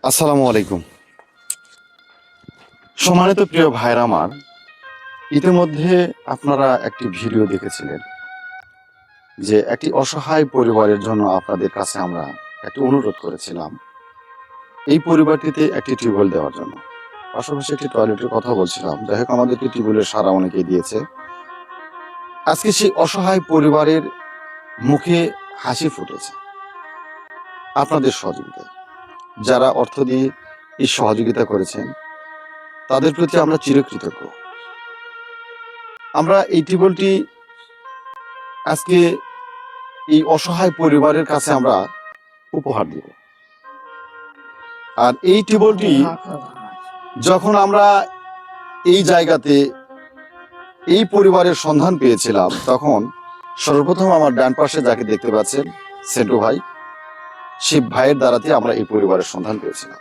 আসসালামু আলাইকুম। সম্মানিত প্রিয় ভাইরা আমার, ইতিমধ্যে আপনারা একটি ভিডিও দেখেছিলেন যে একটি অসহায় পরিবারের জন্য আপনাদের কাছে আমরা একটি অনুরোধ করেছিলাম এই পরিবারটিতে একটি টিউবওয়েল দেওয়ার জন্য, পাশাপাশি একটি টয়লেটের কথা বলছিলাম। যাই হোক, আমাদেরকে টিউবওয়েলের সাড়া অনেকেই দিয়েছে। আজকে সেই অসহায় পরিবারের মুখে হাসি ফুটেছে আপনাদের সহযোগিতায়। যারা অর্থ দিয়ে এই সহযোগিতা করেছেন তাদের প্রতি আমরা চিরকৃতজ্ঞ। আমরা এই টিউবওয়েলটি আজকে এই অসহায় পরিবারের কাছে আমরা উপহার দিব। আর এই টিউবওয়েলটি যখন আমরা এই জায়গাতে এই পরিবারের সন্ধান পেয়েছিলাম, তখন সর্বপ্রথম আমার ডান পাশে যাকে দেখতে পাচ্ছেন সেন্টু ভাই, সেই ভাইয়ের দ্বারাতে আমরা এই পরিবারের সন্ধান পেয়েছিলাম।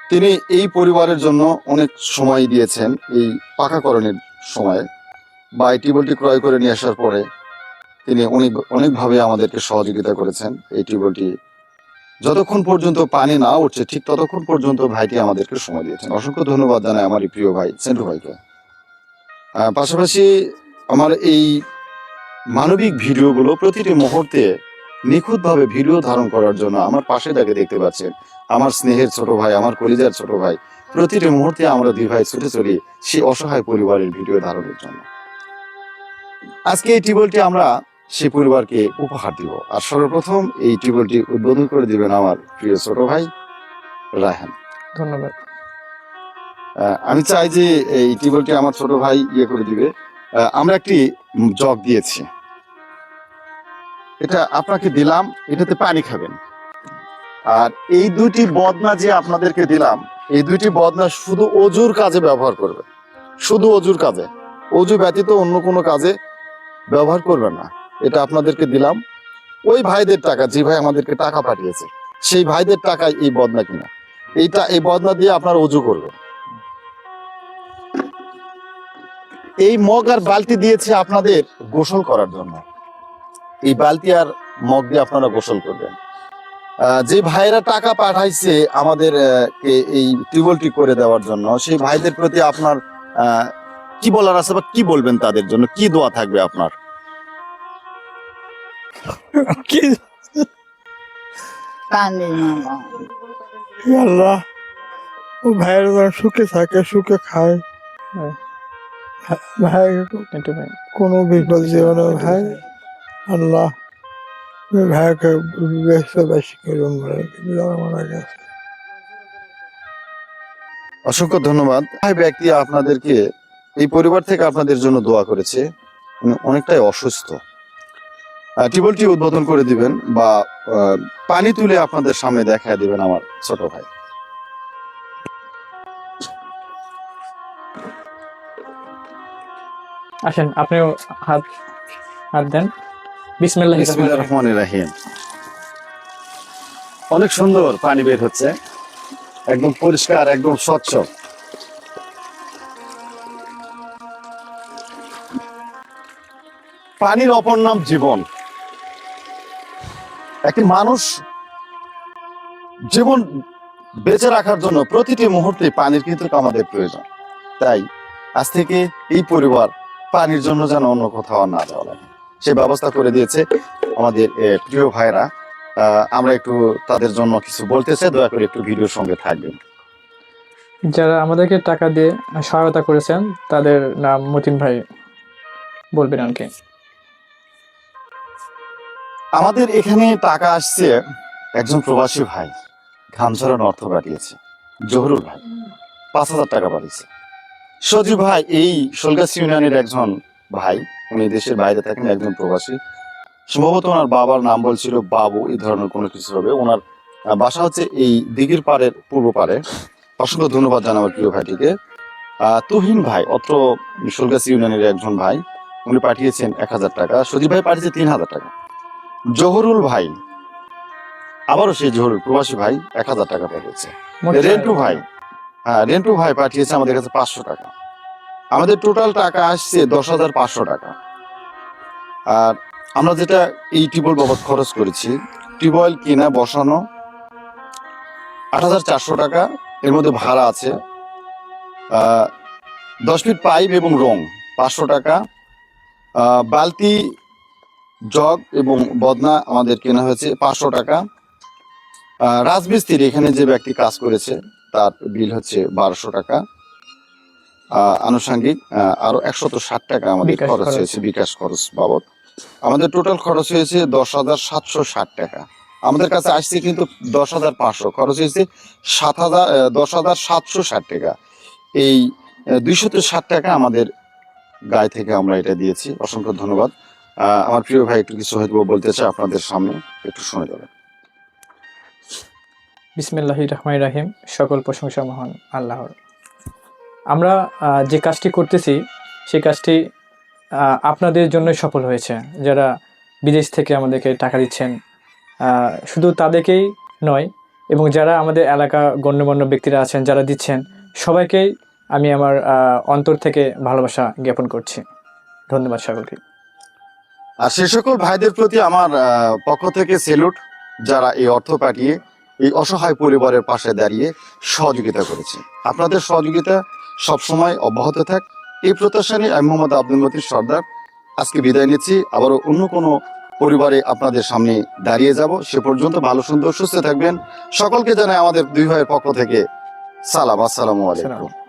তিনি এই পরিবারের জন্য অনেক সময় দিয়েছেন, এই পাকাকরণের সময় বা এই টিউবওয়েলটি ক্রয় করে নিয়ে আসার পরে তিনি অনেকভাবে আমাদেরকে সহযোগিতা করেছেন। এই টিউবওয়েলটি যতক্ষণ পর্যন্ত পানি না উঠছে ঠিক ততক্ষণ পর্যন্ত ভাইটি আমাদেরকে সময় দিয়েছেন। অসংখ্য ধন্যবাদ জানাই আমার এই প্রিয় ভাই সেন্টু ভাইকে। পাশাপাশি আমার এই মানবিক ভিডিওগুলো প্রতিটি মুহূর্তে নিখুঁতভাবে ভিডিও ধারণ করার জন্য আমার পাশে তাকে দেখতে পাচ্ছেন, আমার স্নেহের ছোট ভাই, আমার কলিজার ছোট ভাই। প্রতিটি মুহূর্তে আমরা দুই ভাই ছুটে চলি সেই অসহায় পরিবারের ভিডিও ধারণের জন্য। আজকে এই টিউবওয়েলটি আমরা সেই পরিবারকে উপহার দিব। আর সর্বপ্রথম এই টিউবওয়েলটি উদ্বোধন করে দিবেন আমার প্রিয় ছোট ভাই রায়হান। ধন্যবাদ। আমি চাই যে এই টিউবওয়েলটি আমার ছোট ভাই করে দিবে। আমরা একটি জগ দিয়েছি, এটা আপনাকে দিলাম, এটাতে পানি খাবেন। আর এই দুইটি বদনা যে আপনাদেরকে দিলাম, এই দুইটি বদনা শুধু অজুর কাজে ব্যবহার করবে, শুধু অজুর কাজে, অজু ব্যতীত অন্য কোনো কাজে ব্যবহার করবেন না। এটা আপনাদেরকে দিলাম ওই ভাইদের টাকা, যে ভাই আমাদেরকে টাকা পাঠিয়েছে সেই ভাইদের টাকায় এই বদনা কিনা। এই বদনা দিয়ে আপনারা অজু করবেন। এই মগ আর বালতি দিয়েছে আপনাদের গোসল করার জন্য। এই বালতি আর মগ দিয়ে আপনারা গোসল করবেন। যে ভাইরা টাকা পাঠাইছে আমাদের এই টিউবওয়েলটি করে দেওয়ার জন্য, সেই ভাইদের প্রতি আপনার কি বলার আছে বা কি বলবেন তাদের জন্য, কি দোয়া থাকবে আপনার? কি কান্দি না আল্লাহ, ও ভাইয়ের যেন সুখে থাকে, সুখে খায়। ভাই কোনো বিপদ যেও না ভাই। আল্লাহ ভাইকে বেশি করে মারা গেছে। অসংখ্য ধন্যবাদ। ভাই ব্যক্তি আপনাদেরকে এই পরিবার থেকে আপনাদের জন্য দোয়া করেছে, উনি অনেকটাই অসুস্থ। টিউবওয়েলটি উদ্বোধন করে দিবেন বা পানি তুলে আপনাদের সামনে দেখা দিবেন আমার ছোট ভাই। আসেন, আপনিও হাত হাত দেন। বিসমিল্লাহির বিসমিল্লাহির রহমানির রহিম। অনেক সুন্দর পানি বের হচ্ছে, একদম পরিষ্কার, একদম স্বচ্ছ। পানির অপর নাম জীবন। একটি মানুষ জীবন বেঁচে রাখার জন্য প্রতিটি মুহূর্তে পানির কিন্তু আমাদের প্রয়োজন। তাই আজ থেকে এই পরিবার পানির জন্য যেন অন্য কোথাও না যাওয়া লাগে, সে ব্যবস্থা করে দিয়েছে আমাদের প্রিয় ভাইরা। আমরা একটু তাদের জন্য কিছু বলতে চাই, দয়া করে একটু ভিডিওর সঙ্গে থাকবেন। যারা আমাদেরকে টাকা দিয়ে সহায়তা করেছেন তাদের নাম মতিন ভাই বলবেন আমাকে। আমাদের এখানে টাকা আসছে একজন প্রবাসী ভাই, ঘাম ঝরানো অর্থ পাঠিয়েছে। জহুরুল ভাই 5,000 টাকা পাঠিয়েছে। সজীব ভাই এই শোলগাছি ইউনিয়নের একজন ভাই, উনি দেশের বাইরে থাকেন, একজন প্রবাসী। সম্ভবত ওনার বাবার নাম বলছিল বাবু, এই ধরনের কোনো কিছু হবে। ওনার বাসা হচ্ছে এই দিঘির পাড়ের পূর্ব পাড়ে। অসংখ্য ধন্যবাদ জানাবার প্রিয় ভাইটিকে। তুহিন ভাই অত্র শোলগাছি ইউনিয়নের একজন ভাই, উনি পাঠিয়েছেন 1,000 টাকা। সজীব ভাই পাঠিয়েছে 3,000 টাকা। জহুরুল ভাই, আবারও সেই জহুরুল প্রবাসী ভাই 1,000 টাকা পাঠিয়েছে। রেন্টু ভাই, রেন্টু ভাই পাঠিয়েছে আমাদের কাছে 500 টাকা। আমাদের টোটাল টাকা আসছে 10,500 টাকা। আর আমরা যেটা এই টিউবওয়েল বাবদ খরচ করেছি, টিউবওয়েল কিনা, বসানো, 8,400 টাকা। এর মধ্যে ভাড়া আছে। 10 ফিট পাইপ এবং রং 500 টাকা। বালতি, জগ এবং বদনা আমাদের কেনা হয়েছে 500 টাকা। রাজমিস্ত্রি এখানে যে ব্যক্তি কাজ করেছে তার বিল হচ্ছে 1200 টাকা। আনুষঙ্গিক আরো 160 টাকা আমাদের বিকাশ খরচ খরচ। হয়েছে বিকাশ খরচ বাবদ। আমাদের টোটাল খরচ হয়েছে 10,760 টাকা। আমাদের কাছে আসছে কিন্তু 10,500, খরচ হয়েছে 10,760 টাকা। এই 260 টাকা আমাদের গায়ে থেকে আমরা এটা দিয়েছি। অসংখ্য ধন্যবাদ। আমার প্রিয় ভাই একটু কিছু হয়তো বলতে চাই আপনাদের সামনে, একটু শুনে যাবেন। বিসমিল্লাহির রহমানির রহিম। সকল প্রশংসা মহান আল্লাহর। আমরা যে কাজটি করতেছি সেই কাজটি আপনাদের জন্যই সফল হয়েছে, যারা বিদেশ থেকে আমাদেরকে টাকা দিচ্ছেন। শুধু তাদেরকেই নয়, এবং যারা আমাদের এলাকা গণ্যমান্য ব্যক্তিরা আছেন যারা দিচ্ছেন, সবাইকেই আমি আমার অন্তর থেকে ভালোবাসা জ্ঞাপন করছি। ধন্যবাদ সকলকে। আর সে সকল ভাইদের প্রতি আমার পক্ষ থেকে সেলুট, যারা এই অর্থ পাঠিয়ে এই অসহায় পরিবারের পাশে দাঁড়িয়ে সহযোগিতা করেছে। আপনাদের সহযোগিতা সবসময় অব্যাহত থাক, এই প্রত্যাশা নিয়ে আমি মোহাম্মদ আব্দুল মতিন সর্দার আজকে বিদায় নিচ্ছি। আবারও অন্য কোনো পরিবারে আপনাদের সামনে দাঁড়িয়ে যাব। সে পর্যন্ত ভালো সুন্দর সুস্থ থাকবেন। সকলকে জানাই আমাদের দুই ভাইয়ের পক্ষ থেকে সালাম। আসসালামু আলাইকুম।